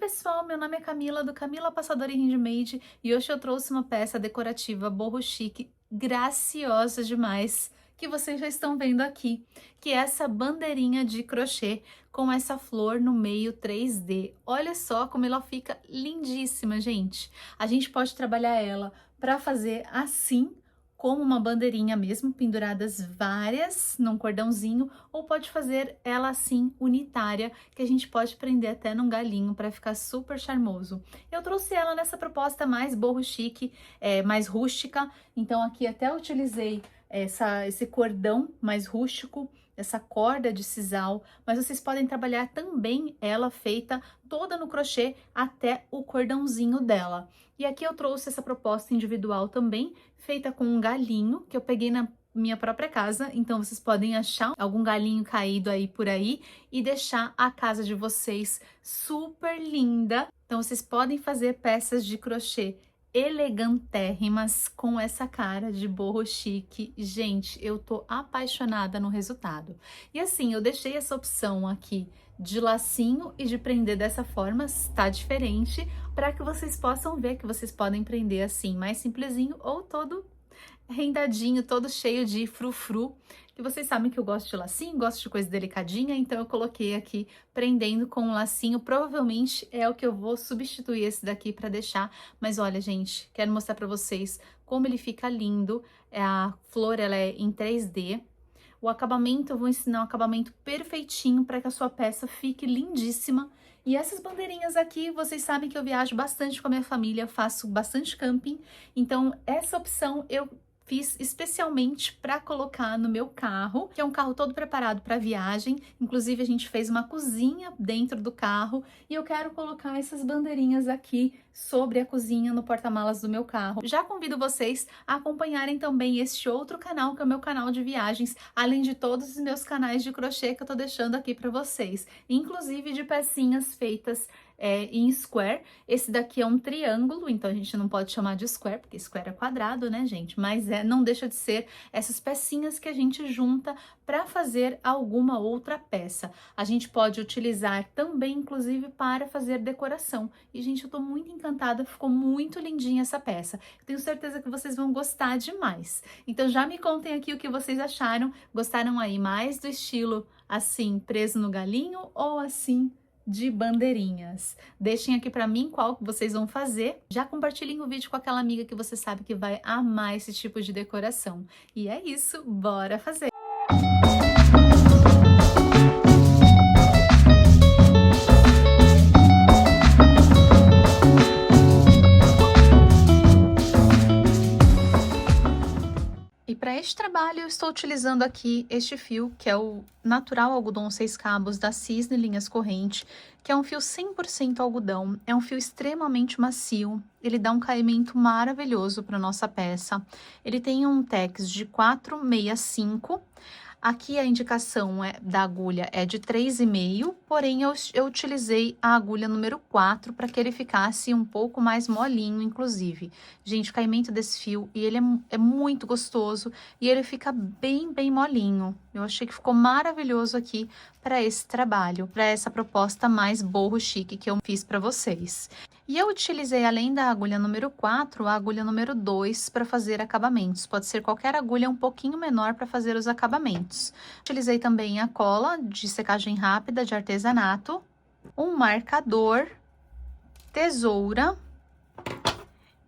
pessoal, meu nome é Camila, do Camila Passadora e Handmade, e hoje eu trouxe uma peça decorativa boho chique, graciosa demais, que vocês já estão vendo aqui, que é essa bandeirinha de crochê com essa flor no meio 3D. Olha só como ela fica lindíssima, gente. A gente pode trabalhar ela para fazer assim, como uma bandeirinha mesmo, penduradas várias num cordãozinho, ou pode fazer ela assim, unitária, que a gente pode prender até num galinho para ficar super charmoso. Eu trouxe ela nessa proposta mais boho chique, mais rústica, então aqui até utilizei esse cordão mais rústico, essa corda de sisal, mas vocês podem trabalhar também ela feita toda no crochê até o cordãozinho dela. E aqui eu trouxe essa proposta individual também, feita com um galinho, que eu peguei na minha própria casa, então vocês podem achar algum galinho caído aí por aí e deixar a casa de vocês super linda. Então vocês podem fazer peças de crochê elegantérrimas com essa cara de boho chique. Gente, eu tô apaixonada no resultado. E assim, eu deixei essa opção aqui de lacinho e de prender dessa forma, está diferente, para que vocês possam ver que vocês podem prender assim, mais simplesinho ou todo rendadinho, todo cheio de frufru, que vocês sabem que eu gosto de lacinho, gosto de coisa delicadinha, então eu coloquei aqui prendendo com um lacinho, provavelmente é o que eu vou substituir esse daqui para deixar, mas olha, gente, quero mostrar para vocês como ele fica lindo, a flor ela é em 3D, o acabamento, eu vou ensinar um acabamento perfeitinho para que a sua peça fique lindíssima. E essas bandeirinhas aqui, vocês sabem que eu viajo bastante com a minha família, faço bastante camping, então essa opção eu fiz especialmente para colocar no meu carro, que é um carro todo preparado para viagem. Inclusive a gente fez uma cozinha dentro do carro e eu quero colocar essas bandeirinhas aqui sobre a cozinha no porta-malas do meu carro. Já convido vocês a acompanharem também este outro canal, que é o meu canal de viagens, além de todos os meus canais de crochê que eu tô deixando aqui para vocês, inclusive de pecinhas feitas em square. Esse daqui é um triângulo, então a gente não pode chamar de square, porque square é quadrado, né, gente? Mas não deixa de ser essas pecinhas que a gente junta para fazer alguma outra peça. A gente pode utilizar também, inclusive, para fazer decoração. E, gente, eu tô muito encantada, ficou muito lindinha essa peça. Eu tenho certeza que vocês vão gostar demais. Então já me contem aqui o que vocês acharam. Gostaram aí mais do estilo assim, preso no galinho, ou assim, de bandeirinhas? Deixem aqui para mim qual que vocês vão fazer. Já compartilhem o vídeo com aquela amiga que você sabe que vai amar esse tipo de decoração. E é isso, bora fazer! E para este trabalho eu estou utilizando aqui este fio, que é o Natural Algodão 6 Cabos da Cisne Linhas Corrente, que é um fio 100% algodão, é um fio extremamente macio, ele dá um caimento maravilhoso para nossa peça. Ele tem um tex de 4,65. Aqui a indicação da agulha é de 3,5, porém eu utilizei a agulha número 4 para que ele ficasse um pouco mais molinho, inclusive. Gente, o caimento desse fio, e ele é muito gostoso e ele fica bem molinho. Eu achei que ficou maravilhoso aqui para esse trabalho, para essa proposta mais boho chique que eu fiz para vocês. E eu utilizei, além da agulha número 4, a agulha número 2 para fazer acabamentos. Pode ser qualquer agulha um pouquinho menor para fazer os acabamentos. Utilizei também a cola de secagem rápida de artesanato, um marcador, tesoura.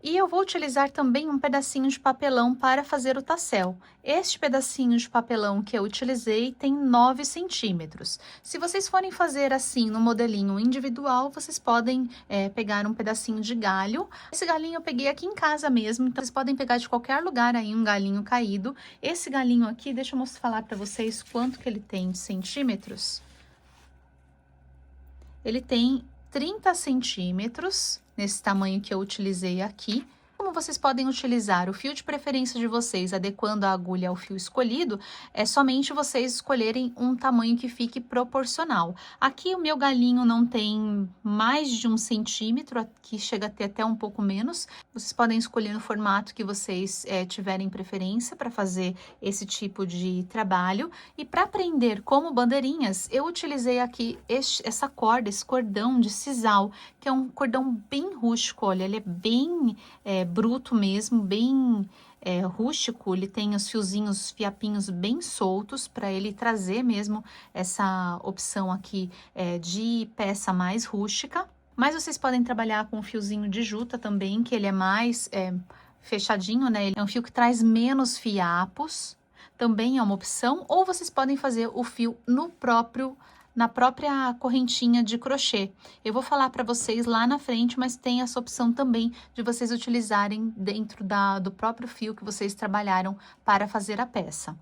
E eu vou utilizar também um pedacinho de papelão para fazer o tassel. Este pedacinho de papelão que eu utilizei tem 9 centímetros. Se vocês forem fazer assim no modelinho individual, vocês podem pegar um pedacinho de galho. Esse galinho eu peguei aqui em casa mesmo, então vocês podem pegar de qualquer lugar aí um galinho caído. Esse galinho aqui, deixa eu falar para vocês quanto que ele tem de centímetros. Ele tem 30 centímetros, nesse tamanho que eu utilizei aqui. como vocês podem utilizar o fio de preferência de vocês, adequando a agulha ao fio escolhido, é somente vocês escolherem um tamanho que fique proporcional. Aqui o meu galinho não tem mais de 1 centímetro, aqui chega a ter até um pouco menos. Vocês podem escolher no formato que vocês tiverem preferência para fazer esse tipo de trabalho. E para prender como bandeirinhas, eu utilizei aqui essa corda, esse cordão de sisal, que é um cordão bem rústico, olha, ele é bem bruto mesmo, bem rústico, ele tem os fiozinhos, os fiapinhos bem soltos para ele trazer mesmo essa opção aqui de peça mais rústica. Mas vocês podem trabalhar com um fiozinho de juta também, que ele é mais fechadinho, né? Ele é um fio que traz menos fiapos, também é uma opção. Ou vocês podem fazer o fio na própria correntinha de crochê. Eu vou falar para vocês lá na frente, mas tem essa opção também de vocês utilizarem dentro do próprio fio que vocês trabalharam para fazer a peça.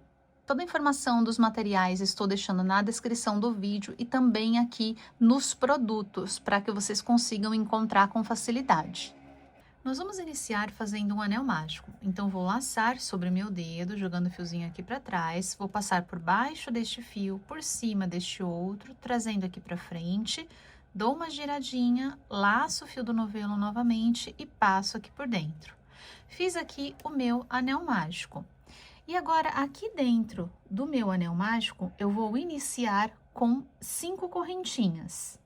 Toda a informação dos materiais estou deixando na descrição do vídeo e também aqui nos produtos, para que vocês consigam encontrar com facilidade. Nós vamos iniciar fazendo um anel mágico, então vou laçar sobre o meu dedo, jogando o fiozinho aqui para trás, vou passar por baixo deste fio, por cima deste outro, trazendo aqui para frente, dou uma giradinha, laço o fio do novelo novamente e passo aqui por dentro. Fiz aqui o meu anel mágico. E agora, aqui dentro do meu anel mágico, eu vou iniciar com 5 correntinhas.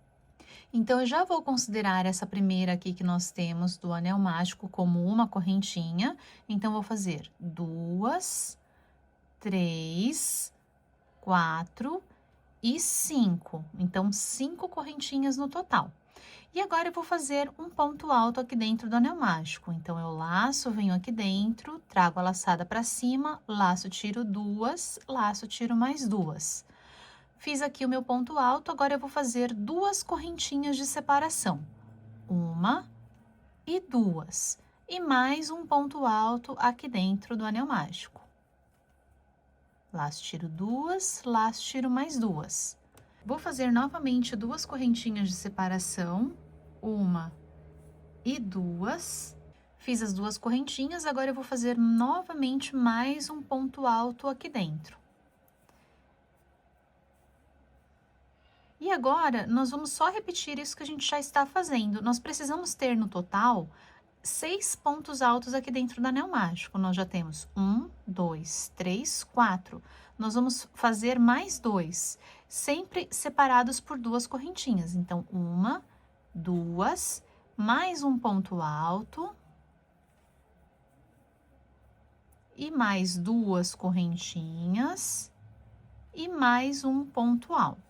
Então, eu já vou considerar essa primeira aqui que nós temos do anel mágico como uma correntinha. Então, vou fazer 2, 3, 4 e 5. Então, 5 correntinhas no total. E agora, eu vou fazer um ponto alto aqui dentro do anel mágico. Então, eu laço, venho aqui dentro, trago a laçada para cima, laço, tiro 2, laço, tiro mais 2. Fiz aqui o meu ponto alto, agora eu vou fazer 2 correntinhas de separação. 1 e 2. E mais um ponto alto aqui dentro do anel mágico. Laço, tiro 2, laço, tiro mais 2. Vou fazer novamente 2 correntinhas de separação. 1 e 2. Fiz as 2 correntinhas, agora eu vou fazer novamente mais um ponto alto aqui dentro. E agora, nós vamos só repetir isso que a gente já está fazendo. Nós precisamos ter no total 6 pontos altos aqui dentro do anel mágico. Nós já temos 1, 2, 3, 4. Nós vamos fazer mais 2, sempre separados por 2 correntinhas. Então, 1, 2, mais um ponto alto. E mais 2 correntinhas. E mais um ponto alto.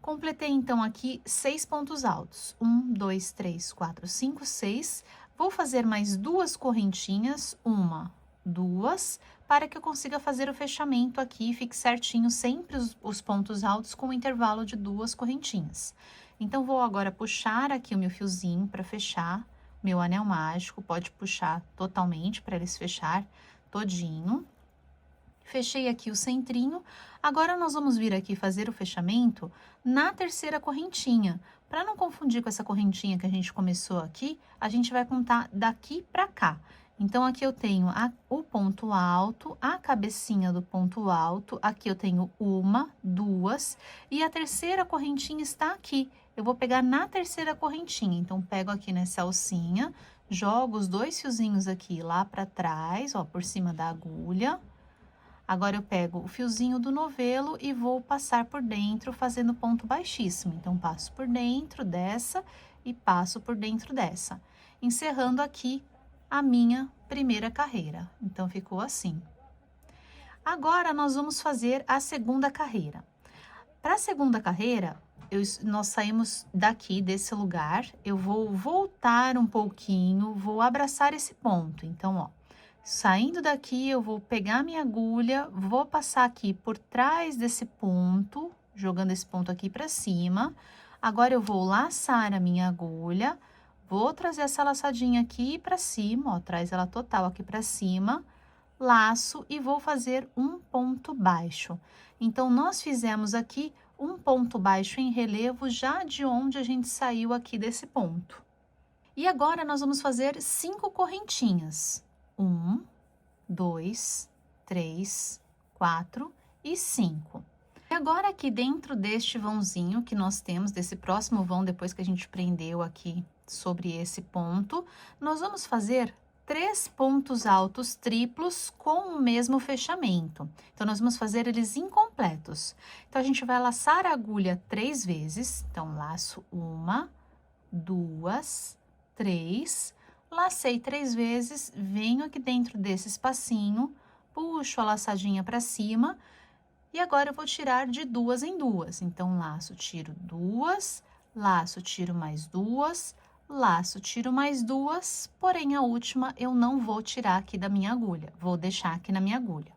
Completei, então, aqui 6 pontos altos. 1, 2, 3, 4, 5, 6. Vou fazer mais 2 correntinhas, 1, 2, para que eu consiga fazer o fechamento aqui e fique certinho sempre os pontos altos com o intervalo de 2 correntinhas. Então, vou agora puxar aqui o meu fiozinho para fechar meu anel mágico. Pode puxar totalmente para ele se fechar todinho. Fechei aqui o centrinho, agora nós vamos vir aqui fazer o fechamento na terceira correntinha. Para não confundir com essa correntinha que a gente começou aqui, a gente vai contar daqui para cá. Então, aqui eu tenho o ponto alto, a cabecinha do ponto alto, aqui eu tenho 1, 2, e a terceira correntinha está aqui. Eu vou pegar na terceira correntinha, então, pego aqui nessa alcinha, jogo os 2 fiozinhos aqui lá para trás, ó, por cima da agulha. Agora, eu pego o fiozinho do novelo e vou passar por dentro, fazendo ponto baixíssimo. Então, passo por dentro dessa e passo por dentro dessa, encerrando aqui a minha primeira carreira. Então, ficou assim. Agora, nós vamos fazer a segunda carreira. Para a segunda carreira, nós saímos daqui, desse lugar, eu vou voltar um pouquinho, vou abraçar esse ponto. Então, ó. Saindo daqui, eu vou pegar minha agulha, vou passar aqui por trás desse ponto, jogando esse ponto aqui para cima. Agora, eu vou laçar a minha agulha, vou trazer essa laçadinha aqui para cima, ó, traz ela total aqui para cima, laço e vou fazer um ponto baixo. Então, nós fizemos aqui um ponto baixo em relevo já de onde a gente saiu aqui desse ponto. E agora nós vamos fazer 5 correntinhas. 1, 2, 3, 4 e 5. E agora aqui dentro deste vãozinho que nós temos, desse próximo vão, depois que a gente prendeu aqui sobre esse ponto, nós vamos fazer 3 pontos altos triplos com o mesmo fechamento. Então, nós vamos fazer eles incompletos. Então, a gente vai laçar a agulha 3 vezes. Então, laço 1, 2, 3, lacei 3 vezes, venho aqui dentro desse espacinho, puxo a laçadinha para cima e agora eu vou tirar de 2 em 2. Então, laço, tiro 2, laço, tiro mais 2, laço, tiro mais 2, porém a última eu não vou tirar aqui da minha agulha, vou deixar aqui na minha agulha.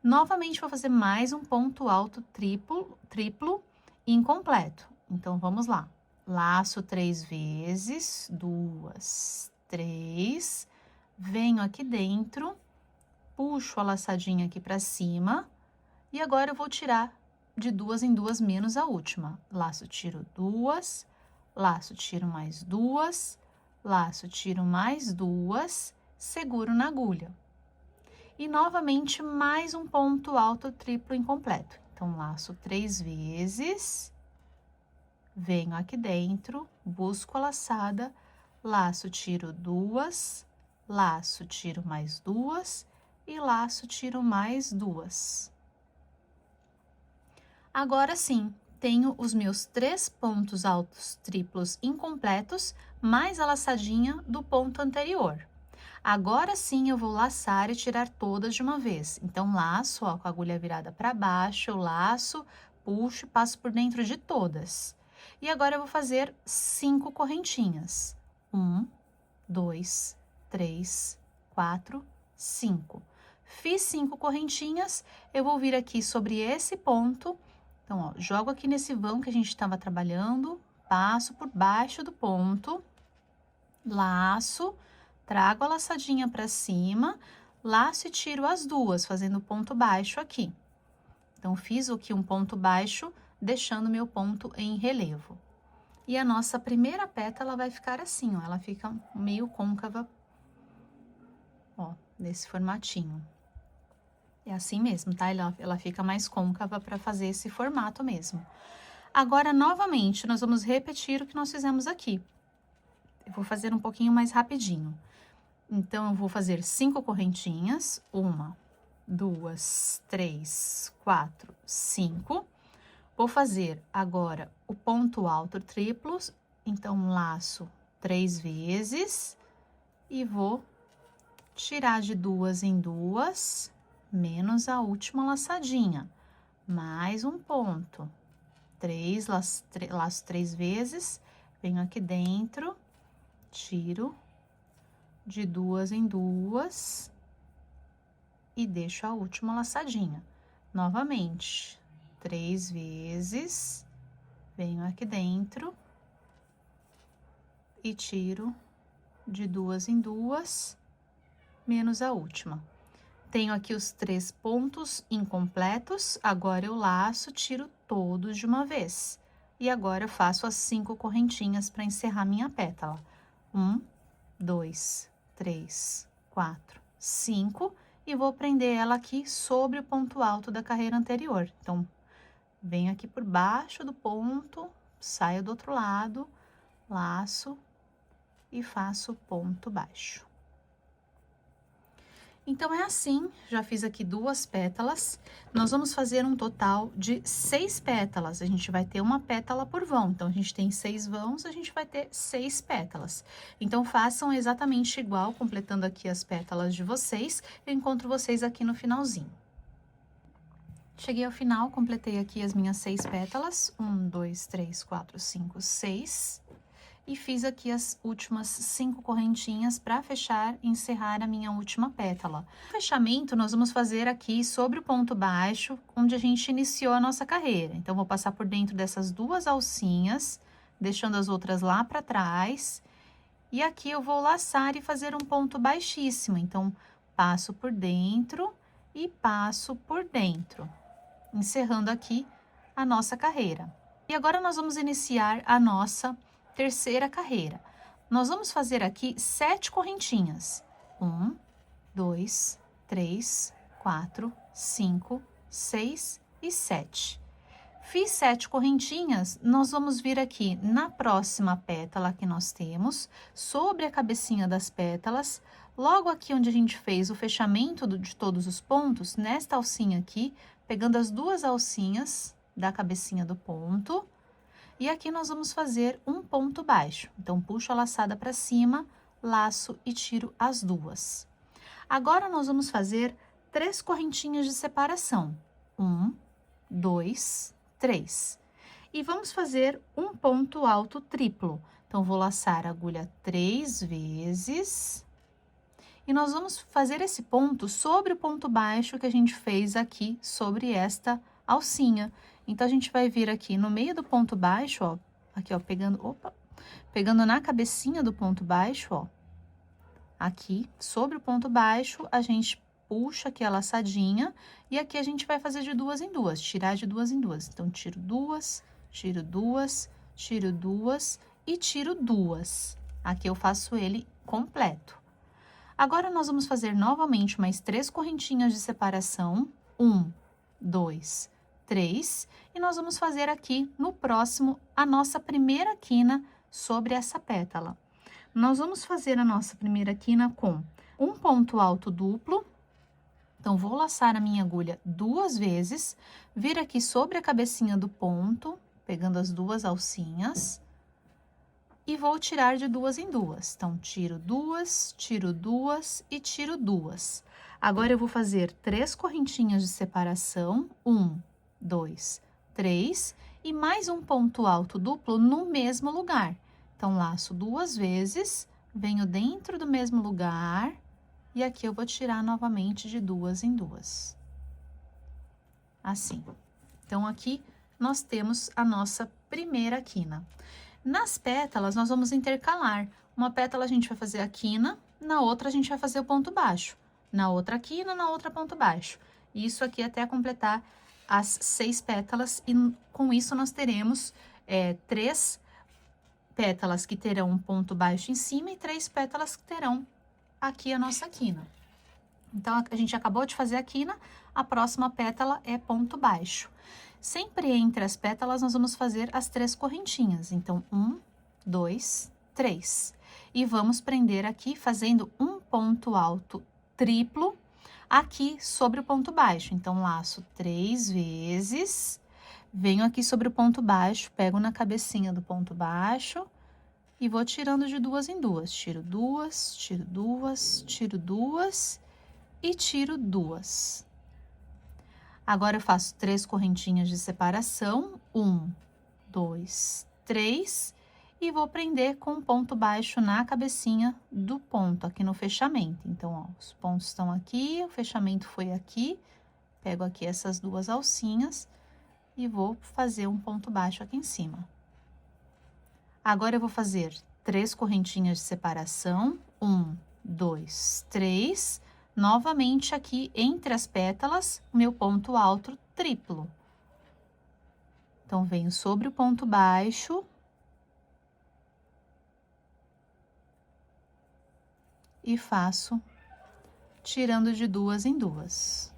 Novamente, vou fazer mais um ponto alto triplo incompleto. Então, vamos lá. Laço 3 vezes, 2, 3, venho aqui dentro, puxo a laçadinha aqui para cima e agora eu vou tirar de 2 em 2 menos a última. Laço, tiro 2, laço, tiro mais 2, laço, tiro mais 2, seguro na agulha. E novamente mais um ponto alto triplo incompleto. Então, laço 3 vezes, venho aqui dentro, busco a laçada, laço, tiro 2, laço, tiro mais 2 e laço, tiro mais 2. Agora sim, tenho os meus 3 pontos altos triplos incompletos, mais a laçadinha do ponto anterior. Agora sim, eu vou laçar e tirar todas de uma vez. Então, laço, ó, com a agulha virada para baixo, eu laço, puxo e passo por dentro de todas. E agora, eu vou fazer 5 correntinhas. 1, 2, 3, 4, 5. Fiz 5 correntinhas, eu vou vir aqui sobre esse ponto. Então, ó, jogo aqui nesse vão que a gente estava trabalhando, passo por baixo do ponto, laço, trago a laçadinha para cima, laço e tiro as duas, fazendo ponto baixo aqui. Então, fiz aqui um ponto baixo, deixando meu ponto em relevo. E a nossa primeira pétala vai ficar assim, ó, ela fica meio côncava, ó, nesse formatinho. É assim mesmo, tá? Ela fica mais côncava para fazer esse formato mesmo. Agora, novamente, nós vamos repetir o que nós fizemos aqui. Eu vou fazer um pouquinho mais rapidinho. Então, eu vou fazer 5 correntinhas. 1, 2, 3, 4, 5. Vou fazer agora o ponto alto triplo. Então, laço 3 vezes. E vou tirar de 2 em 2. Menos a última laçadinha, mais um ponto, laço 3 vezes, venho aqui dentro, tiro de 2 em 2 e deixo a última laçadinha. Novamente, 3 vezes, venho aqui dentro e tiro de 2 em 2, menos a última. Tenho aqui os 3 pontos incompletos, agora eu laço, tiro todos de uma vez. E agora eu faço as 5 correntinhas para encerrar minha pétala. 1, 2, 3, 4, 5, e vou prender ela aqui sobre o ponto alto da carreira anterior. Então, venho aqui por baixo do ponto, saio do outro lado, laço e faço ponto baixo. Então, é assim, já fiz aqui 2 pétalas, nós vamos fazer um total de 6 pétalas, a gente vai ter uma pétala por vão, então, a gente tem 6 vãos, a gente vai ter 6 pétalas. Então, façam exatamente igual, completando aqui as pétalas de vocês, eu encontro vocês aqui no finalzinho. Cheguei ao final, completei aqui as minhas 6 pétalas, 1, 2, 3, 4, 5, 6... E fiz aqui as últimas 5 correntinhas para fechar e encerrar a minha última pétala. O fechamento nós vamos fazer aqui sobre o ponto baixo, onde a gente iniciou a nossa carreira. Então, vou passar por dentro dessas 2 alcinhas, deixando as outras lá para trás. E aqui eu vou laçar e fazer um ponto baixíssimo. Então, passo por dentro e passo por dentro, encerrando aqui a nossa carreira. E agora, nós vamos iniciar a nossa terceira carreira. nós vamos fazer aqui 7 correntinhas. 1, 2, 3, 4, 5, 6 e 7. Fiz 7 correntinhas, nós vamos vir aqui na próxima pétala que nós temos, sobre a cabecinha das pétalas, logo aqui onde a gente fez o fechamento de todos os pontos, nesta alcinha aqui, pegando as 2 alcinhas da cabecinha do ponto, e aqui nós vamos fazer um ponto baixo. Então, puxo a laçada para cima, laço e tiro as 2. Agora, nós vamos fazer 3 correntinhas de separação. 1, 2, 3. E vamos fazer um ponto alto triplo. Então, vou laçar a agulha 3 vezes. E nós vamos fazer esse ponto sobre o ponto baixo que a gente fez aqui sobre esta alcinha. Então, a gente vai vir aqui no meio do ponto baixo, ó, aqui, ó, pegando na cabecinha do ponto baixo, ó. Aqui, sobre o ponto baixo, a gente puxa aqui a laçadinha, e aqui a gente vai fazer de 2 em 2, tirar de 2 em 2. Então, tiro 2, tiro 2, tiro 2 e tiro 2. Aqui eu faço ele completo. Agora, nós vamos fazer novamente mais 3 correntinhas de separação. 1, 2, 3. E nós vamos fazer aqui, no próximo, a nossa primeira quina sobre essa pétala. Nós vamos fazer a nossa primeira quina com um ponto alto duplo. Então, vou laçar a minha agulha 2 vezes, vir aqui sobre a cabecinha do ponto, pegando as 2 alcinhas, e vou tirar de 2 em 2. Então, tiro 2 e tiro 2. Agora, eu vou fazer 3 correntinhas de separação, 1, 2, 3, e mais um ponto alto duplo no mesmo lugar. Então, laço 2 vezes, venho dentro do mesmo lugar, e aqui eu vou tirar novamente de 2 em 2. Assim. Então, aqui nós temos a nossa primeira quina. Nas pétalas, nós vamos intercalar. Uma pétala a gente vai fazer a quina, na outra a gente vai fazer o ponto baixo. Na outra quina, na outra ponto baixo. Isso aqui até completar as 6 pétalas, e com isso nós teremos 3 pétalas que terão um ponto baixo em cima e 3 pétalas que terão aqui a nossa quina. Então, a gente acabou de fazer a quina, a próxima pétala é ponto baixo. Sempre entre as pétalas, nós vamos fazer as 3 correntinhas. Então, 1, 2, 3. E vamos prender aqui, fazendo um ponto alto triplo aqui sobre o ponto baixo. Então, laço 3 vezes, venho aqui sobre o ponto baixo, pego na cabecinha do ponto baixo, e vou tirando de 2 em 2. Tiro 2, tiro 2, tiro 2 e tiro 2. Agora, eu faço 3 correntinhas de separação. 1, 2, 3. E vou prender com um ponto baixo na cabecinha do ponto, aqui no fechamento. Então, ó, os pontos estão aqui, o fechamento foi aqui. Pego aqui essas 2 alcinhas e vou fazer um ponto baixo aqui em cima. Agora, eu vou fazer 3 correntinhas de separação, 1, 2, 3, novamente aqui entre as pétalas, meu ponto alto triplo. Então, venho sobre o ponto baixo, e faço tirando de 2 em 2.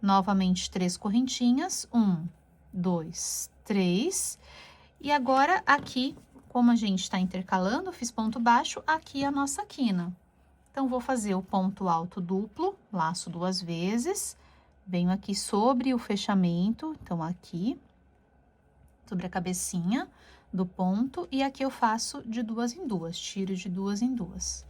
Novamente, 3 correntinhas, 1, 2, 3. E agora, aqui, como a gente tá intercalando, fiz ponto baixo, aqui a nossa quina. Então, vou fazer o ponto alto duplo, laço 2 vezes, venho aqui sobre o fechamento, então, aqui, sobre a cabecinha do ponto, e aqui eu faço de 2 em 2, tiro de 2 em 2.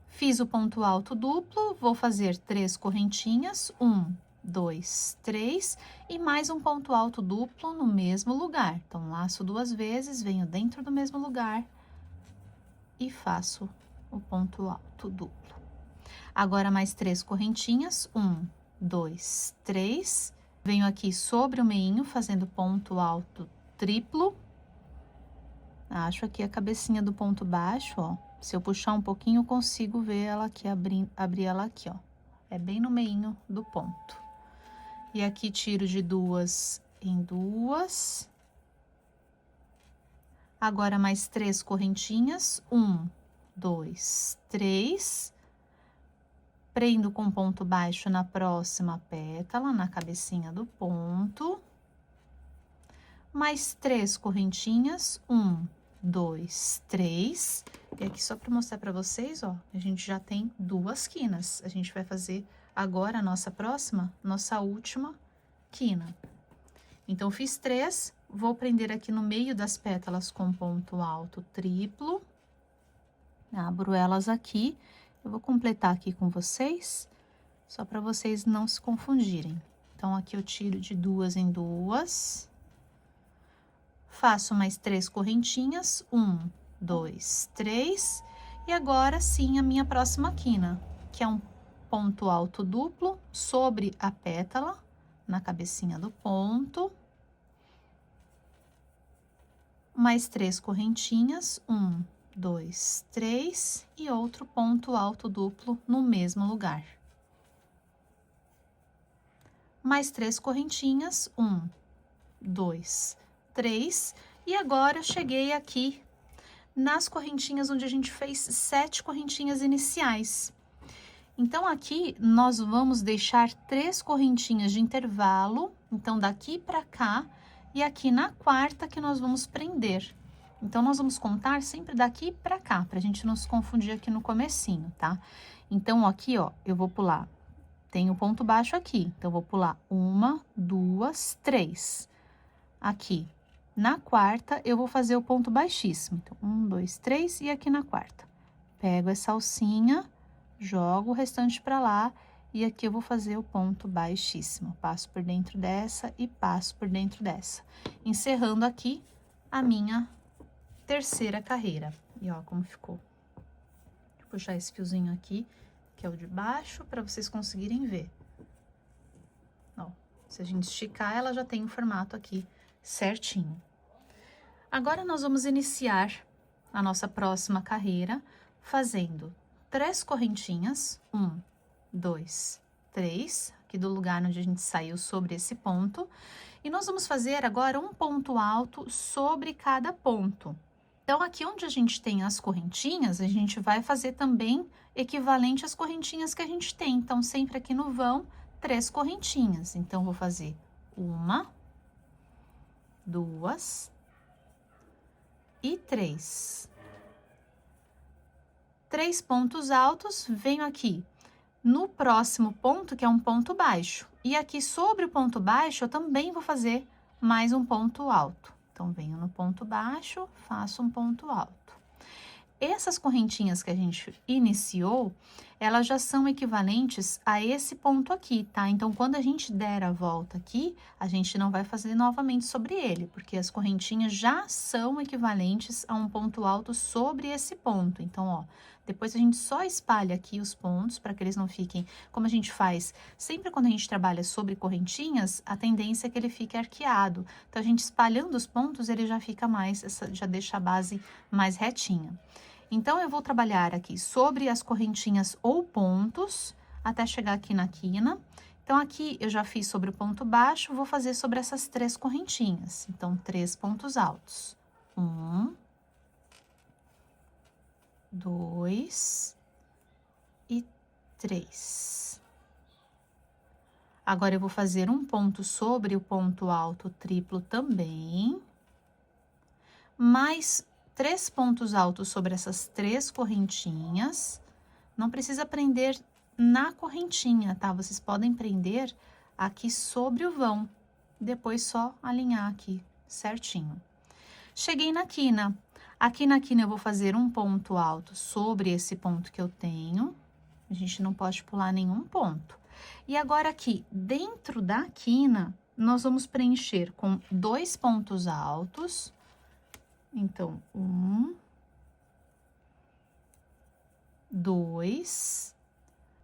Fiz o ponto alto duplo, vou fazer 3 correntinhas, 1, 2, 3, e mais um ponto alto duplo no mesmo lugar. Então, laço 2 vezes, venho dentro do mesmo lugar e faço o ponto alto duplo. Agora, mais 3 correntinhas, 1, 2, 3, venho aqui sobre o meinho, fazendo ponto alto triplo. Acho aqui a cabecinha do ponto baixo, ó. Se eu puxar um pouquinho, eu consigo ver ela aqui, abrir ela aqui, ó. É bem no meinho do ponto. E aqui tiro de 2 em 2. Agora, mais 3 correntinhas, 1, 2, 3. Prendo com ponto baixo na próxima pétala, na cabecinha do ponto. Mais 3 correntinhas, 1, 2, 3. E aqui só para mostrar para vocês, ó, a gente já tem 2 quinas. A gente vai fazer agora a nossa última quina. Então, fiz 3, vou prender aqui no meio das pétalas com ponto alto triplo. Abro elas aqui. Eu vou completar aqui com vocês, só para vocês não se confundirem. Então, aqui eu tiro de 2 em 2. Faço mais 3 correntinhas, 1, 2, 3. E agora sim a minha próxima quina, que é um ponto alto duplo sobre a pétala, na cabecinha do ponto. Mais 3 correntinhas, 1, 2, 3 e outro ponto alto duplo no mesmo lugar. Mais 3 correntinhas, 1, 2, 3. E agora eu cheguei aqui nas correntinhas onde a gente fez 7 correntinhas iniciais. Então, aqui nós vamos deixar 3 correntinhas de intervalo, então daqui pra cá, e aqui na quarta que nós vamos prender. Então, nós vamos contar sempre daqui pra cá, pra gente não se confundir aqui no comecinho, tá? Então, aqui, ó, eu vou pular, tem o ponto baixo aqui, então, eu vou pular 1, 2, 3. Aqui, na quarta, eu vou fazer o ponto baixíssimo. Então, 1, 2, 3 e aqui na quarta. Pego essa alcinha, jogo o restante pra lá e aqui eu vou fazer o ponto baixíssimo. Passo por dentro dessa e passo por dentro dessa. Encerrando aqui a minha terceira carreira. E ó, como ficou. Vou puxar esse fiozinho aqui, que é o de baixo, para vocês conseguirem ver. Ó, se a gente esticar, ela já tem o formato aqui certinho. Agora, nós vamos iniciar a nossa próxima carreira fazendo 3 correntinhas, 1, 2, 3, aqui do lugar onde a gente saiu sobre esse ponto. E nós vamos fazer agora um ponto alto sobre cada ponto. Então, aqui onde a gente tem as correntinhas, a gente vai fazer também equivalente às correntinhas que a gente tem. Então, sempre aqui no vão, 3 correntinhas. Então, vou fazer 1, 2 e 3. 3 pontos altos, venho aqui no próximo ponto, que é um ponto baixo. E aqui sobre o ponto baixo, eu também vou fazer mais um ponto alto. Então, venho no ponto baixo, faço um ponto alto. Essas correntinhas que a gente iniciou, elas já são equivalentes a esse ponto aqui, tá? Então, quando a gente der a volta aqui, a gente não vai fazer novamente sobre ele, porque as correntinhas já são equivalentes a um ponto alto sobre esse ponto. Então, ó, depois a gente só espalha aqui os pontos para que eles não fiquem, como a gente faz sempre quando a gente trabalha sobre correntinhas, a tendência é que ele fique arqueado. Então, a gente espalhando os pontos, ele já fica mais, já deixa a base mais retinha. Então, eu vou trabalhar aqui sobre as correntinhas ou pontos, até chegar aqui na quina. Então, aqui eu já fiz sobre o ponto baixo, vou fazer sobre essas 3 correntinhas. Então, 3 pontos altos. 1, 2 e 3. Agora, eu vou fazer um ponto sobre o ponto alto triplo também. Mais 3 pontos altos sobre essas 3 correntinhas. Não precisa prender na correntinha, tá? Vocês podem prender aqui sobre o vão. Depois, só alinhar aqui certinho. Cheguei na quina. Aqui na quina, eu vou fazer um ponto alto sobre esse ponto que eu tenho. A gente não pode pular nenhum ponto. E agora, aqui, dentro da quina, nós vamos preencher com 2 pontos altos. Então, 1, 2,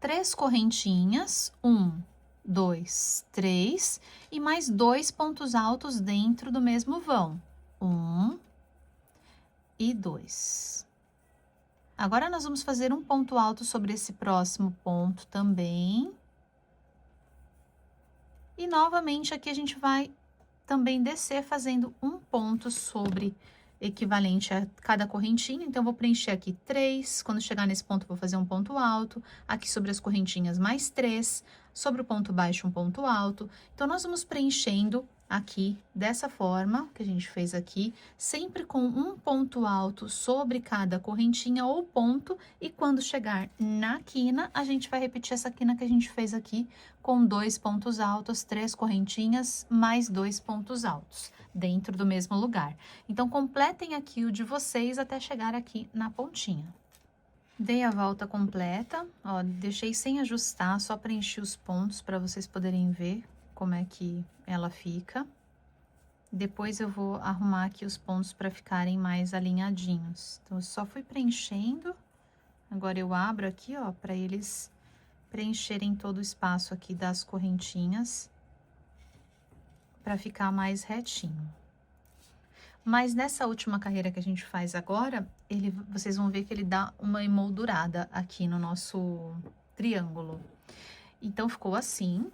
3 correntinhas, 1, 2, 3, e mais 2 pontos altos dentro do mesmo vão. 1 e 2. Agora, nós vamos fazer um ponto alto sobre esse próximo ponto também. E, novamente, aqui a gente vai também descer fazendo um ponto sobre equivalente a cada correntinha, então, eu vou preencher aqui 3, quando chegar nesse ponto, vou fazer um ponto alto, aqui sobre as correntinhas mais 3, sobre o ponto baixo, um ponto alto. Então, nós vamos preenchendo aqui, dessa forma, que a gente fez aqui, sempre com um ponto alto sobre cada correntinha ou ponto, e quando chegar na quina, a gente vai repetir essa quina que a gente fez aqui, com 2 pontos altos, 3 correntinhas, mais 2 pontos altos, dentro do mesmo lugar. Então, completem aqui o de vocês até chegar aqui na pontinha. Dei a volta completa, ó, deixei sem ajustar, só preenchi os pontos para vocês poderem ver como é que ela fica. Depois eu vou arrumar aqui os pontos para ficarem mais alinhadinhos. Então, eu só fui preenchendo, agora eu abro aqui, ó, para eles preencherem todo o espaço aqui das correntinhas, para ficar mais retinho. Mas nessa última carreira que a gente faz agora, vocês vão ver que ele dá uma emoldurada aqui no nosso triângulo. Então, ficou assim.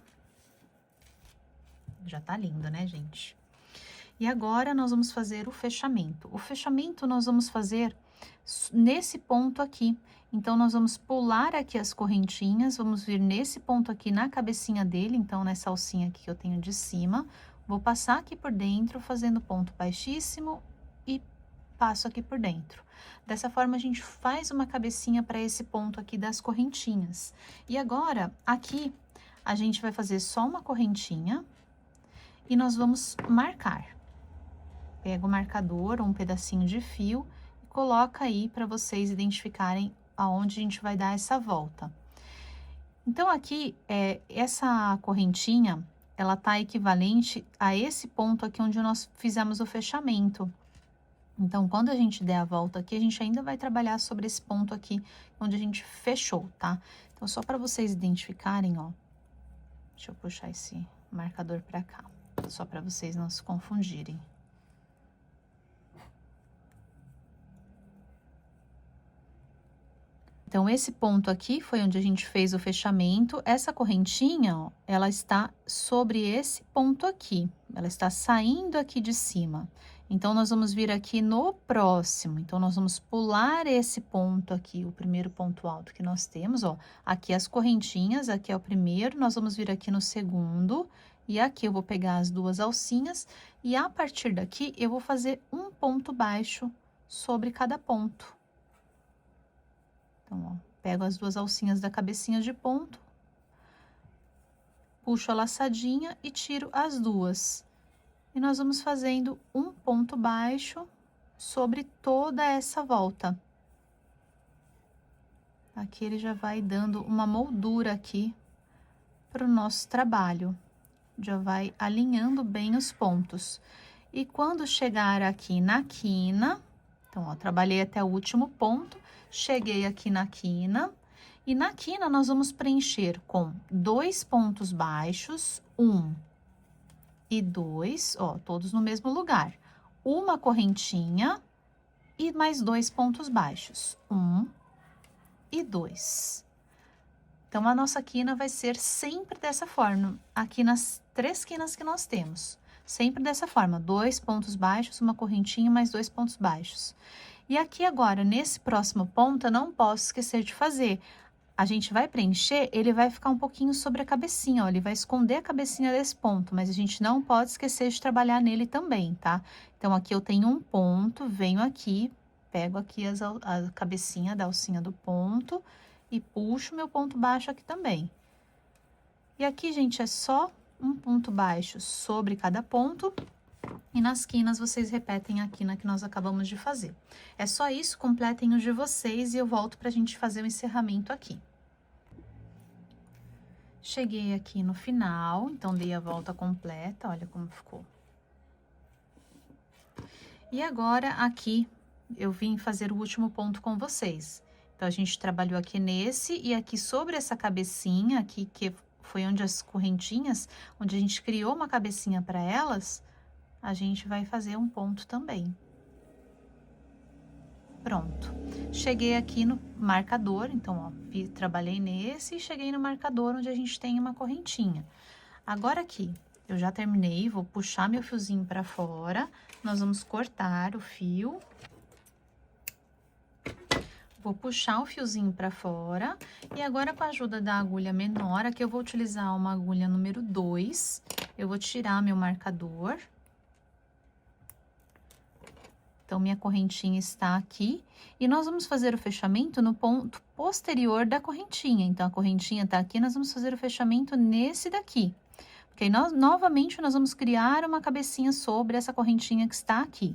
Já tá lindo, né, gente? E agora, nós vamos fazer o fechamento. O fechamento nós vamos fazer nesse ponto aqui. Então, nós vamos pular aqui as correntinhas, vamos vir nesse ponto aqui na cabecinha dele, então, nessa alcinha aqui que eu tenho de cima. Vou passar aqui por dentro, fazendo ponto baixíssimo e passo aqui por dentro. Dessa forma, a gente faz uma cabecinha para esse ponto aqui das correntinhas. E agora, aqui, a gente vai fazer só uma correntinha e nós vamos marcar. Pega o marcador, um pedacinho de fio e coloca aí para vocês identificarem aonde a gente vai dar essa volta. Então, aqui, essa correntinha, ela tá equivalente a esse ponto aqui onde nós fizemos o fechamento. Então, quando a gente der a volta aqui, a gente ainda vai trabalhar sobre esse ponto aqui onde a gente fechou, tá? Então, só para vocês identificarem, ó. Deixa eu puxar esse marcador para cá, só para vocês não se confundirem. Então, esse ponto aqui foi onde a gente fez o fechamento. Essa correntinha, ó, ela está sobre esse ponto aqui. Ela está saindo aqui de cima. Então, nós vamos vir aqui no próximo. Então, nós vamos pular esse ponto aqui, o primeiro ponto alto que nós temos, ó. Aqui as correntinhas, aqui é o primeiro, nós vamos vir aqui no segundo. E aqui eu vou pegar as duas alcinhas. E a partir daqui, eu vou fazer um ponto baixo sobre cada ponto. Então, ó, pego as duas alcinhas da cabecinha de ponto, puxo a laçadinha e tiro as duas. E nós vamos fazendo um ponto baixo sobre toda essa volta. Aqui ele já vai dando uma moldura aqui para o nosso trabalho. Já vai alinhando bem os pontos. E quando chegar aqui na quina, então, ó, trabalhei até o último ponto, cheguei aqui na quina, e na quina nós vamos preencher com 2 pontos baixos, 1 e 2, ó, todos no mesmo lugar. Uma correntinha e mais 2 pontos baixos, 1 e 2. Então, a nossa quina vai ser sempre dessa forma, aqui nas 3 quinas que nós temos. Sempre dessa forma, 2 pontos baixos, uma correntinha, mais 2 pontos baixos. E aqui agora, nesse próximo ponto, eu não posso esquecer de fazer. A gente vai preencher, ele vai ficar um pouquinho sobre a cabecinha, ó, ele vai esconder a cabecinha desse ponto, mas a gente não pode esquecer de trabalhar nele também, tá? Então, aqui eu tenho um ponto, venho aqui, pego aqui a cabecinha da alcinha do ponto e puxo meu ponto baixo aqui também. E aqui, gente, é só um ponto baixo sobre cada ponto. E nas quinas, vocês repetem a quina que nós acabamos de fazer. É só isso, completem os de vocês e eu volto pra gente fazer o encerramento aqui. Cheguei aqui no final, então dei a volta completa, olha como ficou. E agora, aqui, eu vim fazer o último ponto com vocês. Então, a gente trabalhou aqui nesse e aqui sobre essa cabecinha aqui, que foi onde as correntinhas, onde a gente criou uma cabecinha para elas, a gente vai fazer um ponto também. Pronto. Cheguei aqui no marcador, então, ó, trabalhei nesse e cheguei no marcador onde a gente tem uma correntinha. Agora aqui, Eu já terminei, vou puxar meu fiozinho pra fora, nós vamos cortar o fio. Vou puxar o fiozinho pra fora, e agora com a ajuda da agulha menor, aqui eu vou utilizar uma agulha número 2, eu vou tirar meu marcador. Então, minha correntinha está aqui, e nós vamos fazer o fechamento no ponto posterior da correntinha. Então, a correntinha tá aqui, nós vamos fazer o fechamento nesse daqui. Porque aí, novamente, nós vamos criar uma cabecinha sobre essa correntinha que está aqui.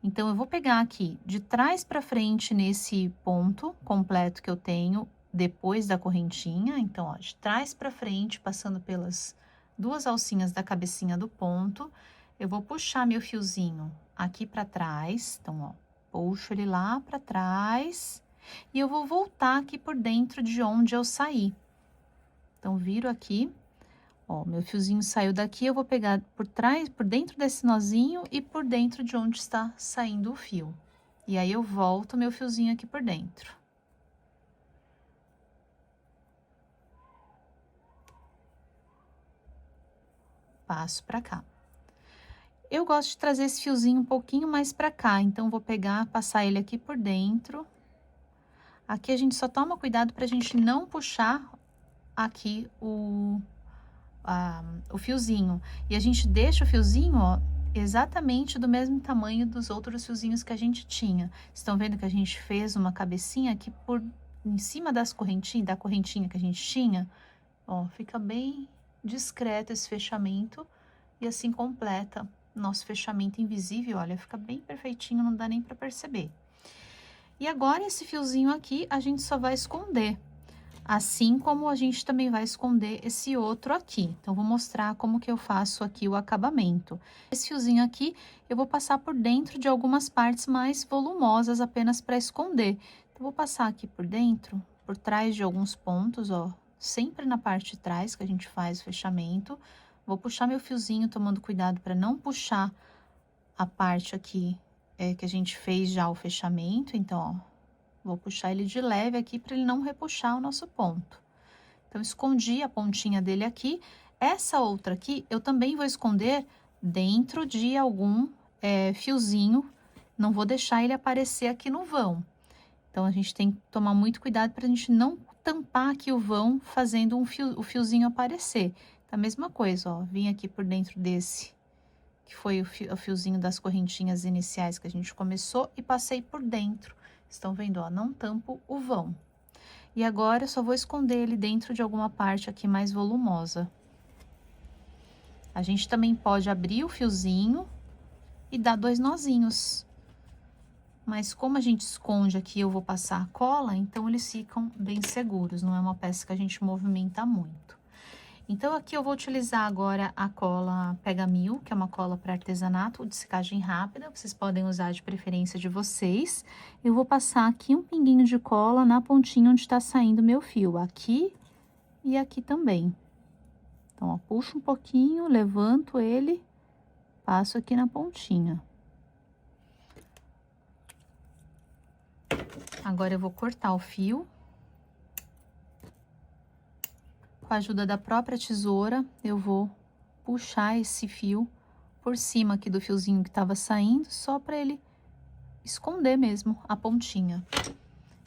Então, eu vou pegar aqui de trás para frente nesse ponto completo que eu tenho depois da correntinha. Então, ó, de trás para frente, passando pelas duas alcinhas da cabecinha do ponto, eu vou puxar meu fiozinho aqui para trás. Então, ó, puxo ele lá para trás e eu vou voltar aqui por dentro de onde eu saí. Então, viro aqui. Ó, meu fiozinho saiu daqui, eu vou pegar por trás, por dentro desse nozinho e por dentro de onde está saindo o fio. E aí, eu volto meu fiozinho aqui por dentro. Passo pra cá. Eu gosto de trazer esse fiozinho um pouquinho mais pra cá, então, vou pegar, passar ele aqui por dentro. Aqui a gente só toma cuidado pra gente não puxar aqui o fiozinho. E a gente deixa o fiozinho, ó, exatamente do mesmo tamanho dos outros fiozinhos que a gente tinha. Estão vendo que a gente fez uma cabecinha aqui por em cima da correntinha que a gente tinha? Ó, fica bem discreto esse fechamento e assim completa nosso fechamento invisível. Olha, fica bem perfeitinho, não dá nem para perceber. E agora, esse fiozinho aqui, a gente só vai esconder. Assim como a gente também vai esconder esse outro aqui. Então, vou mostrar como que eu faço aqui o acabamento. Esse fiozinho aqui, eu vou passar por dentro de algumas partes mais volumosas, apenas para esconder. Então, vou passar aqui por dentro, por trás de alguns pontos, ó. Sempre na parte de trás que a gente faz o fechamento. Vou puxar meu fiozinho, tomando cuidado para não puxar a parte aqui que a gente fez já o fechamento. Então, ó. Vou puxar ele de leve aqui para ele não repuxar o nosso ponto. Então, escondi a pontinha dele aqui. Essa outra aqui, eu também vou esconder dentro de algum fiozinho. Não vou deixar ele aparecer aqui no vão. Então, a gente tem que tomar muito cuidado para a gente não tampar aqui o vão, fazendo o fiozinho aparecer. Então, a mesma coisa, ó. Vim aqui por dentro desse, que foi o fiozinho das correntinhas iniciais que a gente começou, e passei por dentro. Estão vendo, ó, não tampo o vão. E agora, eu só vou esconder ele dentro de alguma parte aqui mais volumosa. A gente também pode abrir o fiozinho e dar 2 nozinhos. Mas como a gente esconde aqui, eu vou passar a cola, então eles ficam bem seguros. Não é uma peça que a gente movimenta muito. Então, aqui eu vou utilizar agora a cola Pega Mil, que é uma cola para artesanato de secagem rápida. Vocês podem usar de preferência de vocês. Eu vou passar aqui um pinguinho de cola na pontinha onde está saindo meu fio, aqui e aqui também. Então, ó, puxo um pouquinho, levanto ele, passo aqui na pontinha. Agora, eu vou cortar o fio. Com a ajuda da própria tesoura, eu vou puxar esse fio por cima aqui do fiozinho que estava saindo, só para ele esconder mesmo a pontinha.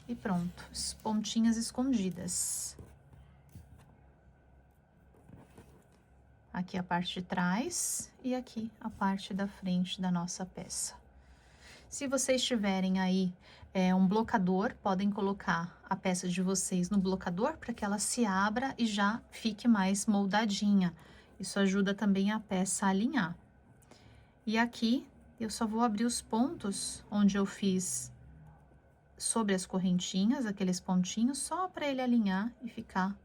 E pronto, as pontinhas escondidas. Aqui a parte de trás e aqui a parte da frente da nossa peça. Se vocês tiverem aí um blocador, podem colocar a peça de vocês no blocador para que ela se abra e já fique mais moldadinha. Isso ajuda também a peça a alinhar. E aqui eu só vou abrir os pontos onde eu fiz sobre as correntinhas, aqueles pontinhos, só para ele alinhar e ficar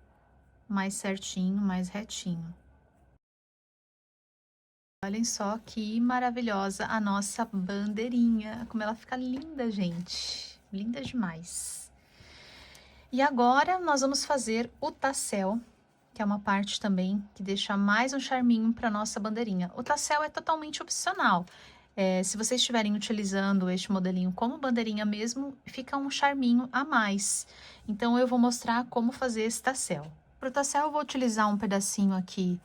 mais certinho, mais retinho. Olhem só que maravilhosa a nossa bandeirinha, como ela fica linda, gente, linda demais. E agora, nós vamos fazer o tassel, que é uma parte também que deixa mais um charminho para nossa bandeirinha. O tassel é totalmente opcional. Se vocês estiverem utilizando este modelinho como bandeirinha mesmo, fica um charminho a mais. Então, eu vou mostrar como fazer esse tassel. Para o tassel, eu vou utilizar um pedacinho aqui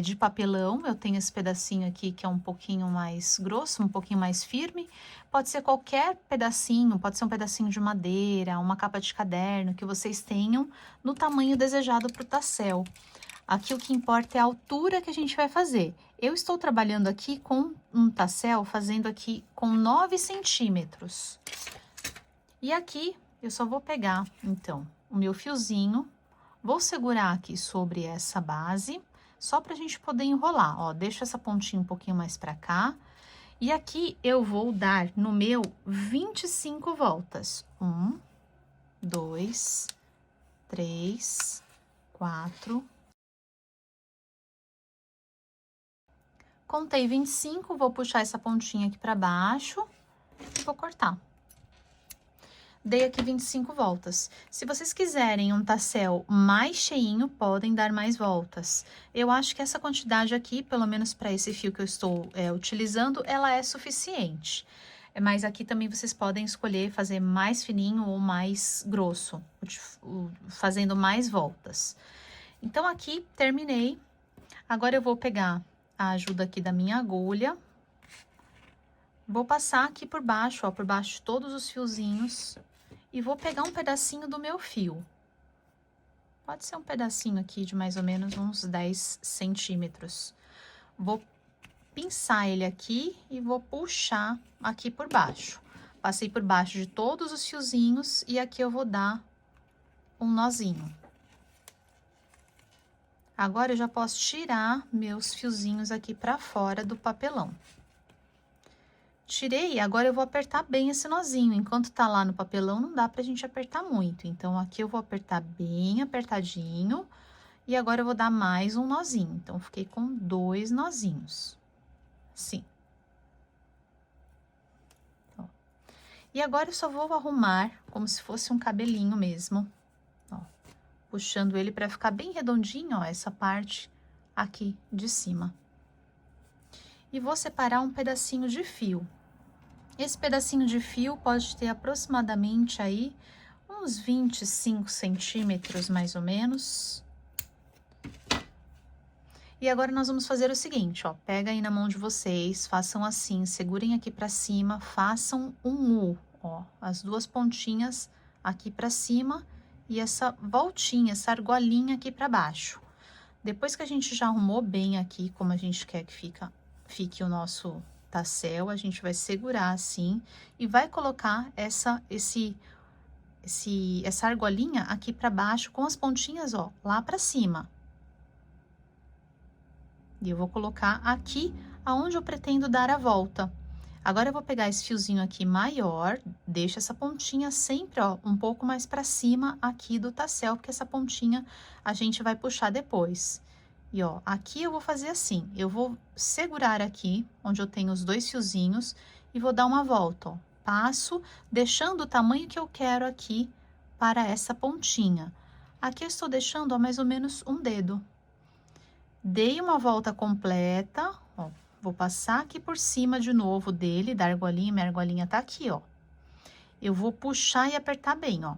de papelão, eu tenho esse pedacinho aqui que é um pouquinho mais grosso, um pouquinho mais firme. Pode ser qualquer pedacinho, pode ser um pedacinho de madeira, uma capa de caderno que vocês tenham no tamanho desejado para o tassel. Aqui o que importa é a altura que a gente vai fazer. Eu estou trabalhando aqui com um tassel, fazendo aqui com 9 centímetros. E aqui eu só vou pegar, então, o meu fiozinho, vou segurar aqui sobre essa base, só pra gente poder enrolar, ó. Deixa essa pontinha um pouquinho mais pra cá. E aqui eu vou dar no meu 25 voltas. 1, 2, 3, 4. Contei 25, vou puxar essa pontinha aqui pra baixo e vou cortar. Dei aqui 25 voltas. Se vocês quiserem um tassel mais cheinho, podem dar mais voltas. Eu acho que essa quantidade aqui, pelo menos para esse fio que eu estou utilizando, ela é suficiente. Mas aqui também vocês podem escolher fazer mais fininho ou mais grosso, fazendo mais voltas. Então, aqui terminei. Agora eu vou pegar a ajuda aqui da minha agulha. Vou passar aqui por baixo, ó, por baixo de todos os fiozinhos. E vou pegar um pedacinho do meu fio. Pode ser um pedacinho aqui de mais ou menos uns 10 centímetros. Vou pinçar ele aqui e vou puxar aqui por baixo. Passei por baixo de todos os fiozinhos e aqui eu vou dar um nozinho. Agora eu já posso tirar meus fiozinhos aqui pra fora do papelão. Tirei, agora eu vou apertar bem esse nozinho. Enquanto tá lá no papelão, não dá pra gente apertar muito. Então, aqui eu vou apertar bem apertadinho. E agora eu vou dar mais um nozinho. Então, fiquei com 2 nozinhos. Assim. Ó. E agora eu só vou arrumar como se fosse um cabelinho mesmo. Ó. Puxando ele pra ficar bem redondinho, ó, essa parte aqui de cima. E vou separar um pedacinho de fio. Esse pedacinho de fio pode ter aproximadamente aí uns 25 centímetros, mais ou menos. E agora nós vamos fazer o seguinte, ó, pega aí na mão de vocês, façam assim, segurem aqui pra cima, façam um U, ó, as duas pontinhas aqui pra cima e essa voltinha, essa argolinha aqui pra baixo. Depois que a gente já arrumou bem aqui, como a gente quer que fique o nosso tassel, a gente vai segurar assim e vai colocar essa argolinha aqui para baixo com as pontinhas, ó, lá para cima. E eu vou colocar aqui aonde eu pretendo dar a volta. Agora eu vou pegar esse fiozinho aqui maior, deixa essa pontinha sempre, ó, um pouco mais para cima aqui do tassel, porque essa pontinha a gente vai puxar depois. E ó, aqui eu vou fazer assim, eu vou segurar aqui, onde eu tenho os 2 fiozinhos, e vou dar uma volta, ó. Passo, deixando o tamanho que eu quero aqui para essa pontinha. Aqui eu estou deixando, ó, mais ou menos um dedo. Dei uma volta completa, ó, vou passar aqui por cima de novo dele, da argolinha, minha argolinha tá aqui, ó. Eu vou puxar e apertar bem, ó.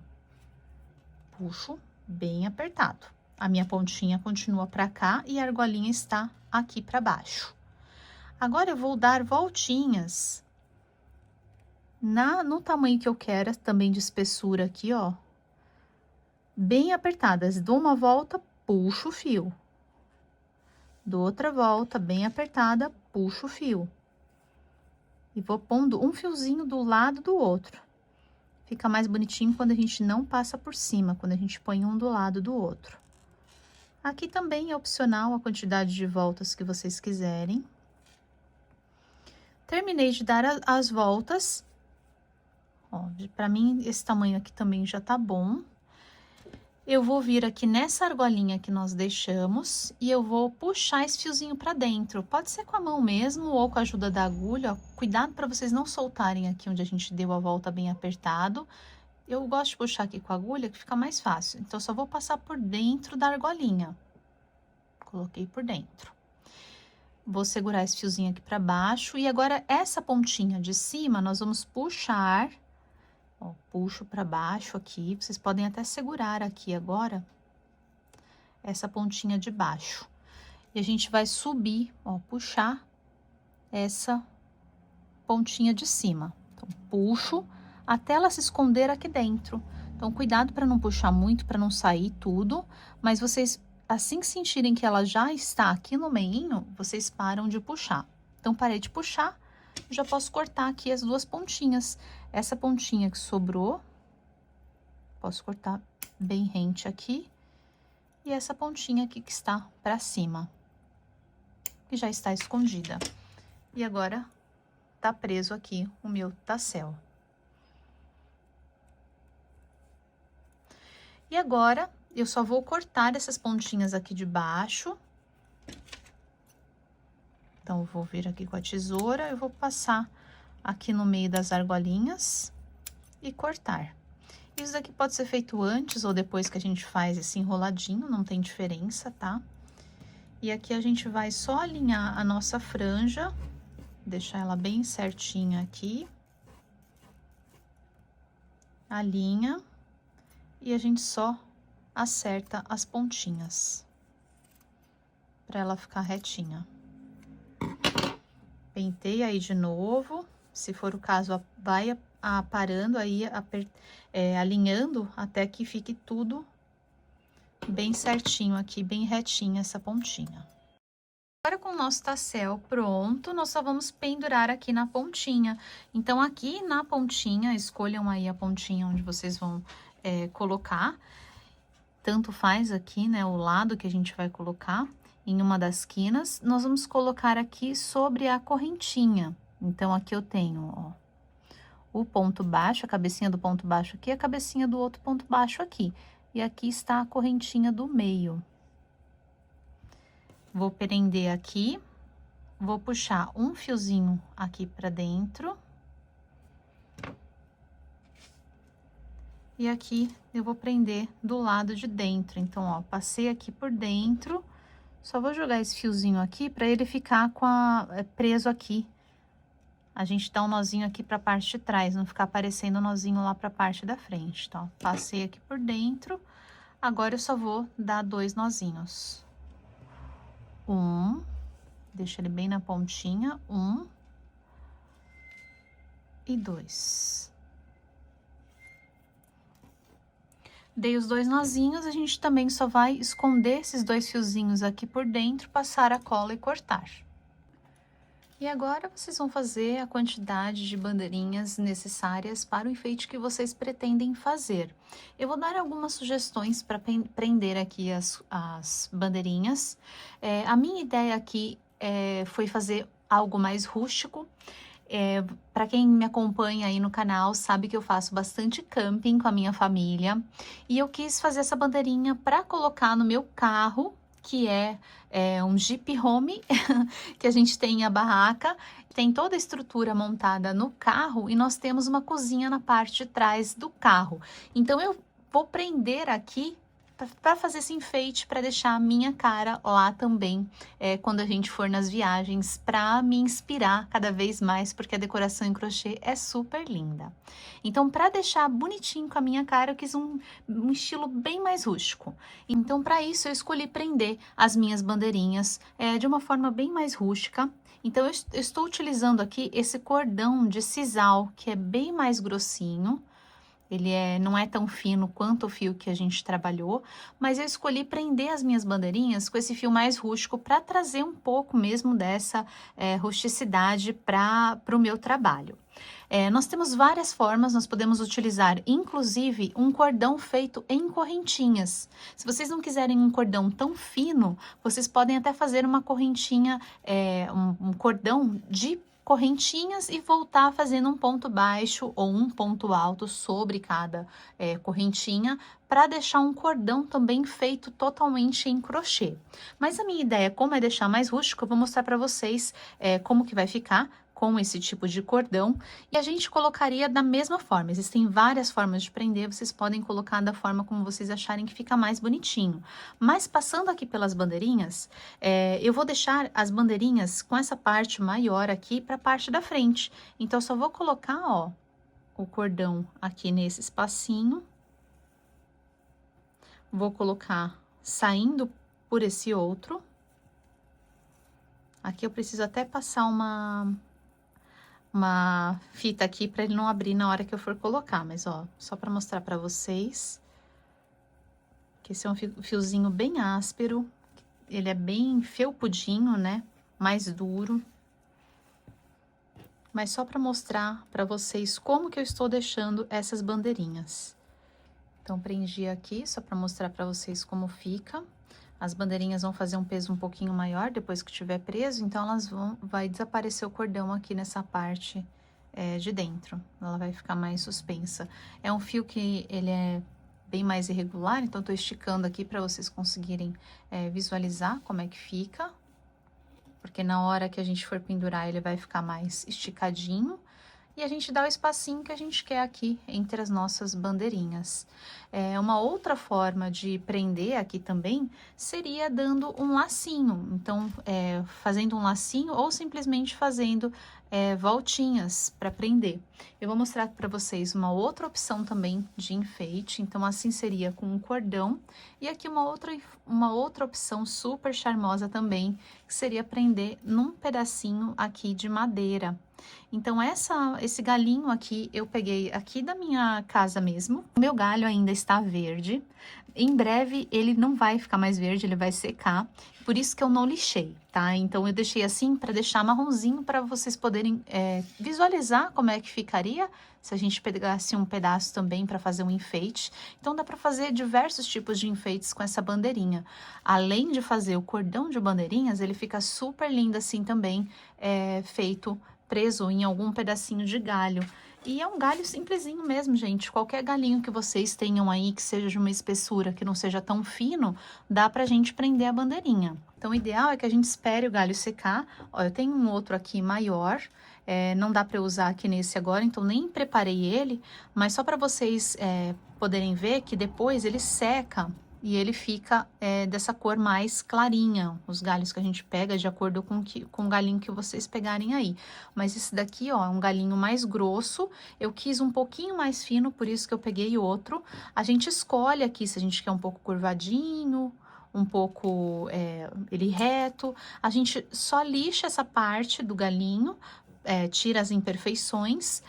Puxo bem apertado. A minha pontinha continua pra cá e a argolinha está aqui pra baixo. Agora, eu vou dar voltinhas no tamanho que eu quero, também de espessura aqui, ó. Bem apertadas. Dou uma volta, puxo o fio. Dou outra volta, bem apertada, puxo o fio. E vou pondo um fiozinho do lado do outro. Fica mais bonitinho quando a gente não passa por cima, quando a gente põe um do lado do outro. Aqui também é opcional a quantidade de voltas que vocês quiserem. Terminei de dar as voltas. Ó, pra mim, esse tamanho aqui também já tá bom. Eu vou vir aqui nessa argolinha que nós deixamos e eu vou puxar esse fiozinho pra dentro. Pode ser com a mão mesmo ou com a ajuda da agulha. Ó, cuidado para vocês não soltarem aqui onde a gente deu a volta bem apertado. Eu gosto de puxar aqui com a agulha que fica mais fácil. Então, só vou passar por dentro da argolinha. Coloquei por dentro. Vou segurar esse fiozinho aqui pra baixo. E agora, essa pontinha de cima, nós vamos puxar. Ó, puxo pra baixo aqui. Vocês podem até segurar aqui agora essa pontinha de baixo. E a gente vai subir, ó, puxar essa pontinha de cima. Então, puxo até ela se esconder aqui dentro. Então, cuidado para não puxar muito, para não sair tudo, mas vocês, assim que sentirem que ela já está aqui no meinho, vocês param de puxar. Então, parei de puxar, já posso cortar aqui as duas pontinhas. Essa pontinha que sobrou, posso cortar bem rente aqui, e essa pontinha aqui que está para cima, que já está escondida. E agora, tá preso aqui o meu tassel. E agora, eu só vou cortar essas pontinhas aqui de baixo. Então, eu vou vir aqui com a tesoura, eu vou passar aqui no meio das argolinhas e cortar. Isso daqui pode ser feito antes ou depois que a gente faz esse enroladinho, não tem diferença, tá? E aqui a gente vai só alinhar a nossa franja, deixar ela bem certinha aqui. Alinha. E a gente só acerta as pontinhas para ela ficar retinha. Penteia aí de novo, se for o caso, vai aparando aí, alinhando até que fique tudo bem certinho aqui, bem retinha essa pontinha. Agora, com o nosso tassel pronto, nós só vamos pendurar aqui na pontinha. Então, aqui na pontinha, escolham aí a pontinha onde vocês vão colocar. Tanto faz aqui, né, o lado que a gente vai colocar em uma das quinas. Nós vamos colocar aqui sobre a correntinha. Então, aqui eu tenho, ó, o ponto baixo, a cabecinha do ponto baixo aqui, a cabecinha do outro ponto baixo aqui. E aqui está a correntinha do meio. Vou prender aqui, vou puxar um fiozinho aqui pra dentro. E aqui eu vou prender do lado de dentro. Então, ó, passei aqui por dentro, só vou jogar esse fiozinho aqui pra ele ficar preso aqui. A gente dá um nozinho aqui pra parte de trás, não ficar aparecendo um nozinho lá pra parte da frente, tá? Passei aqui por dentro, agora eu só vou dar 2 nozinhos. Deixa ele bem na pontinha, 1 e 2. Dei os 2 nozinhos, a gente também só vai esconder esses 2 fiozinhos aqui por dentro, passar a cola e cortar. E agora, vocês vão fazer a quantidade de bandeirinhas necessárias para o enfeite que vocês pretendem fazer. Eu vou dar algumas sugestões para prender aqui as bandeirinhas. A minha ideia aqui foi fazer algo mais rústico. Para quem me acompanha aí no canal, sabe que eu faço bastante camping com a minha família. E eu quis fazer essa bandeirinha para colocar no meu carro, que é um Jeep Home, que a gente tem a barraca, tem toda a estrutura montada no carro e nós temos uma cozinha na parte de trás do carro. Então, eu vou prender aqui para fazer esse enfeite, para deixar a minha cara lá também, quando a gente for nas viagens, para me inspirar cada vez mais, porque a decoração em crochê é super linda. Então, para deixar bonitinho com a minha cara, eu quis um estilo bem mais rústico. Então, para isso, eu escolhi prender as minhas bandeirinhas de uma forma bem mais rústica. Então, eu estou utilizando aqui esse cordão de sisal, que é bem mais grossinho. Ele não é tão fino quanto o fio que a gente trabalhou, mas eu escolhi prender as minhas bandeirinhas com esse fio mais rústico para trazer um pouco mesmo dessa rusticidade para o meu trabalho. Nós temos várias formas, nós podemos utilizar inclusive um cordão feito em correntinhas. Se vocês não quiserem um cordão tão fino, vocês podem até fazer uma correntinha, um cordão de correntinhas e voltar fazendo um ponto baixo ou um ponto alto sobre cada correntinha, para deixar um cordão também feito totalmente em crochê. Mas a minha ideia, como é deixar mais rústico, eu vou mostrar para vocês como que vai ficar com esse tipo de cordão, e a gente colocaria da mesma forma. Existem várias formas de prender, vocês podem colocar da forma como vocês acharem que fica mais bonitinho. Mas passando aqui pelas bandeirinhas, eu vou deixar as bandeirinhas com essa parte maior aqui para a parte da frente. Então, eu só vou colocar, ó, o cordão aqui nesse espacinho. Vou colocar saindo por esse outro. Aqui eu preciso até passar uma fita aqui para ele não abrir na hora que eu for colocar, mas ó, só para mostrar para vocês que esse é um fiozinho bem áspero, ele é bem felpudinho, né? Mais duro. Mas só para mostrar para vocês como que eu estou deixando essas bandeirinhas. Então, prendi aqui só para mostrar para vocês como fica. As bandeirinhas vão fazer um peso um pouquinho maior depois que tiver preso, então vai desaparecer o cordão aqui nessa parte de dentro. Ela vai ficar mais suspensa. É um fio que ele é bem mais irregular, então tô esticando aqui para vocês conseguirem visualizar como é que fica. Porque na hora que a gente for pendurar, ele vai ficar mais esticadinho. E a gente dá o espacinho que a gente quer aqui entre as nossas bandeirinhas. Uma outra forma de prender aqui também seria dando um lacinho. Então, fazendo um lacinho ou simplesmente fazendo voltinhas para prender. Eu vou mostrar para vocês uma outra opção também de enfeite. Então, assim seria com um cordão. E aqui uma outra opção super charmosa também, que seria prender num pedacinho aqui de madeira. Então, esse galinho aqui, eu peguei aqui da minha casa mesmo. O meu galho ainda está verde. Em breve, ele não vai ficar mais verde, ele vai secar. Por isso que eu não lixei, tá? Então, eu deixei assim para deixar marronzinho para vocês poderem visualizar como é que ficaria se a gente pegasse um pedaço também para fazer um enfeite. Então, dá para fazer diversos tipos de enfeites com essa bandeirinha. Além de fazer o cordão de bandeirinhas, ele fica super lindo assim também, feito preso em algum pedacinho de galho. E é um galho simplesinho mesmo, gente. Qualquer galinho que vocês tenham aí, que seja de uma espessura, que não seja tão fino, dá pra gente prender a bandeirinha. Então, o ideal é que a gente espere o galho secar. Ó, eu tenho um outro aqui maior, não dá pra eu usar aqui nesse agora, então nem preparei ele, mas só pra vocês poderem ver que depois ele seca e ele fica dessa cor mais clarinha, os galhos que a gente pega de acordo com o galinho que vocês pegarem aí. Mas esse daqui, ó, é um galinho mais grosso, eu quis um pouquinho mais fino, por isso que eu peguei outro. A gente escolhe aqui se a gente quer um pouco curvadinho, um pouco ele reto. A gente só lixa essa parte do galinho, tira as imperfeições,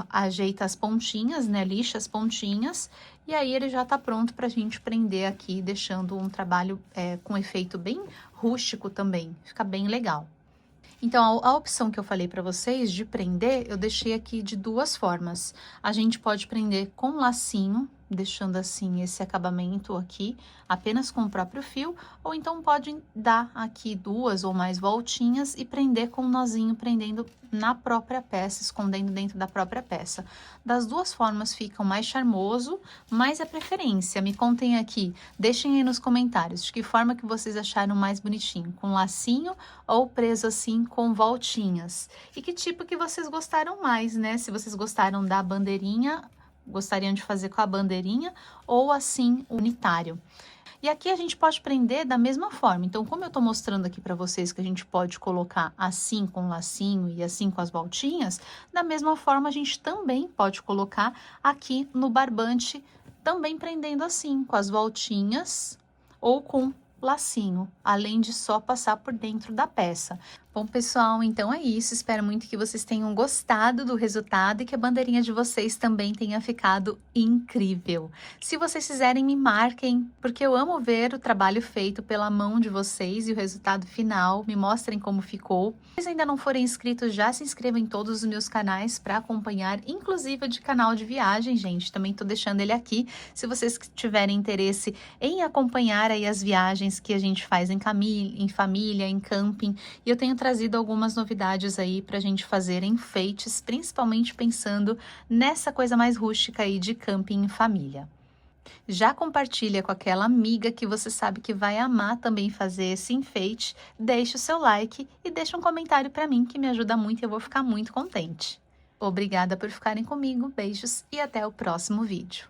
ajeita as pontinhas, né, lixa as pontinhas, e aí ele já tá pronto pra gente prender aqui, deixando um trabalho com efeito bem rústico também, fica bem legal. Então, a opção que eu falei para vocês de prender, eu deixei aqui de duas formas. A gente pode prender com lacinho, deixando assim esse acabamento aqui, apenas com o próprio fio, ou então pode dar aqui duas ou mais voltinhas e prender com um nozinho, prendendo na própria peça, escondendo dentro da própria peça. Das duas formas ficam mais charmoso, mas é preferência. Me contem aqui, deixem aí nos comentários de que forma que vocês acharam mais bonitinho, com lacinho ou preso assim com voltinhas. E que tipo que vocês gostaram mais, né? Se vocês gostaram da bandeirinha, gostariam de fazer com a bandeirinha ou assim unitário. E aqui a gente pode prender da mesma forma. Então, como eu tô mostrando aqui para vocês que a gente pode colocar assim com lacinho e assim com as voltinhas, da mesma forma a gente também pode colocar aqui no barbante, também prendendo assim, com as voltinhas ou com lacinho, além de só passar por dentro da peça. Bom, pessoal, então é isso. Espero muito que vocês tenham gostado do resultado e que a bandeirinha de vocês também tenha ficado incrível. Se vocês fizerem, me marquem, porque eu amo ver o trabalho feito pela mão de vocês e o resultado final. Me mostrem como ficou. Se vocês ainda não forem inscritos, já se inscrevam em todos os meus canais para acompanhar, inclusive o de canal de viagem, gente. Também tô deixando ele aqui. Se vocês tiverem interesse em acompanhar aí as viagens que a gente faz em família, em camping, e eu tenho trazido algumas novidades aí pra gente fazer enfeites, principalmente pensando nessa coisa mais rústica aí de camping em família. Já compartilha com aquela amiga que você sabe que vai amar também fazer esse enfeite, deixa o seu like e deixa um comentário pra mim que me ajuda muito e eu vou ficar muito contente. Obrigada por ficarem comigo, beijos e até o próximo vídeo.